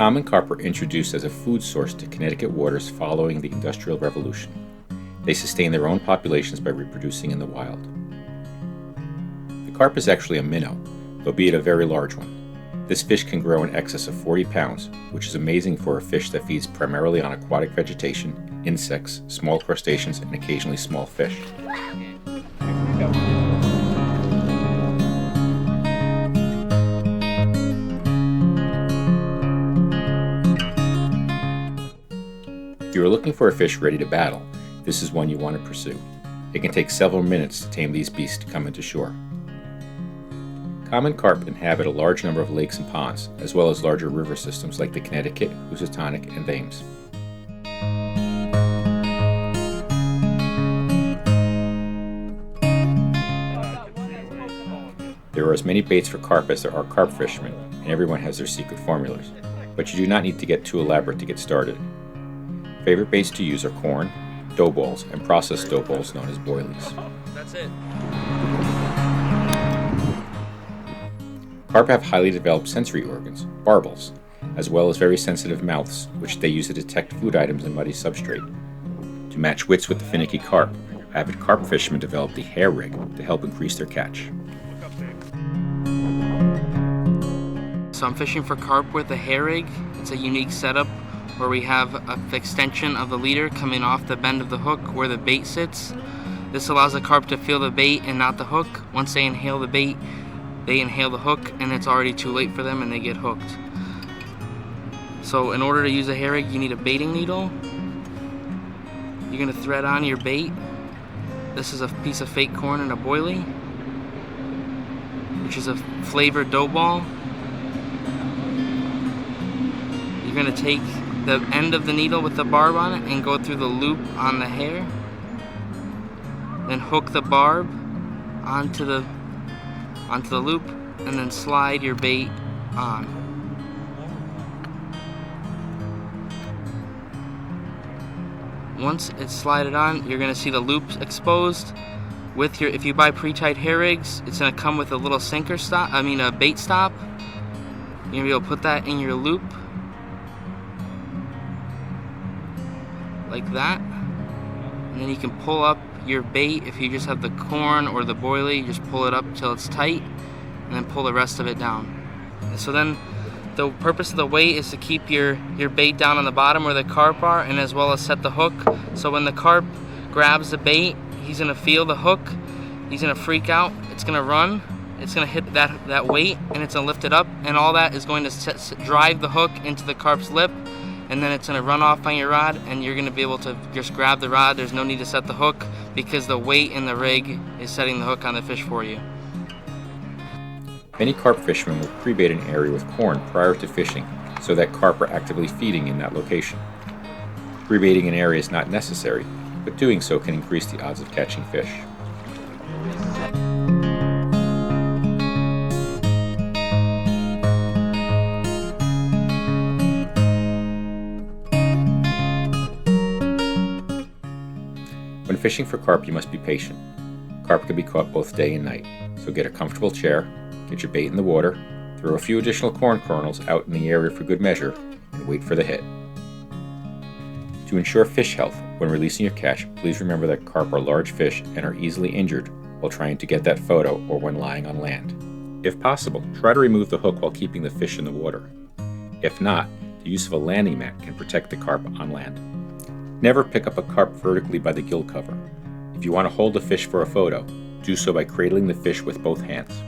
Common carp were introduced as a food source to Connecticut waters following the Industrial Revolution. They sustain their own populations by reproducing in the wild. The carp is actually a minnow, albeit a very large one. This fish can grow in excess of 40 pounds, which is amazing for a fish that feeds primarily on aquatic vegetation, insects, small crustaceans, and occasionally small fish. If you are looking for a fish ready to battle, this is one you want to pursue. It can take several minutes to tame these beasts to come into shore. Common carp inhabit a large number of lakes and ponds, as well as larger river systems like the Connecticut, Housatonic, and Thames. There are as many baits for carp as there are carp fishermen, and everyone has their secret formulas, but you do not need to get too elaborate to get started. Favorite baits to use are corn, dough balls, and processed dough balls known as boilies. That's it. Carp have highly developed sensory organs, barbels, as well as very sensitive mouths, which they use to detect food items in muddy substrate. To match wits with the finicky carp, avid carp fishermen developed the hair rig to help increase their catch. So I'm fishing for carp with a hair rig. It's a unique setup where we have an extension of the leader coming off the bend of the hook where the bait sits. This allows the carp to feel the bait and not the hook. Once they inhale the bait, they inhale the hook and it's already too late for them and they get hooked. So in order to use a hair rig, you need a baiting needle. You're going to thread on your bait. This is a piece of fake corn and a boilie, which is a flavored dough ball. You're going to take the end of the needle with the barb on it and go through the loop on the hair. Then hook the barb onto the loop and then slide your bait on. Once it's slided on, you're going to see the loops exposed. If you buy pre-tied hair rigs, it's going to come with a little sinker stop, a bait stop. You're going to be able to put that in your loop like that, and then you can pull up your bait. If you just have the corn or the boilie, you just pull it up till it's tight and then pull the rest of it down. So then the purpose of the weight is to keep your bait down on the bottom where the carp are, and as well as set the hook. So when the carp grabs the bait, he's going to feel the hook, he's going to freak out, it's going to run, it's going to hit that weight, and it's going to lift it up, and all that is going to drive the hook into the carp's lip, and then it's going to run off on your rod, and you're going to be able to just grab the rod. There's no need to set the hook because the weight in the rig is setting the hook on the fish for you. Many carp fishermen will pre-bait an area with corn prior to fishing so that carp are actively feeding in that location. Pre-baiting an area is not necessary, but doing so can increase the odds of catching fish. When fishing for carp, you must be patient. Carp can be caught both day and night, so get a comfortable chair, get your bait in the water, throw a few additional corn kernels out in the area for good measure, and wait for the hit. To ensure fish health when releasing your catch, please remember that carp are large fish and are easily injured while trying to get that photo or when lying on land. If possible, try to remove the hook while keeping the fish in the water. If not, the use of a landing mat can protect the carp on land. Never pick up a carp vertically by the gill cover. If you want to hold the fish for a photo, do so by cradling the fish with both hands.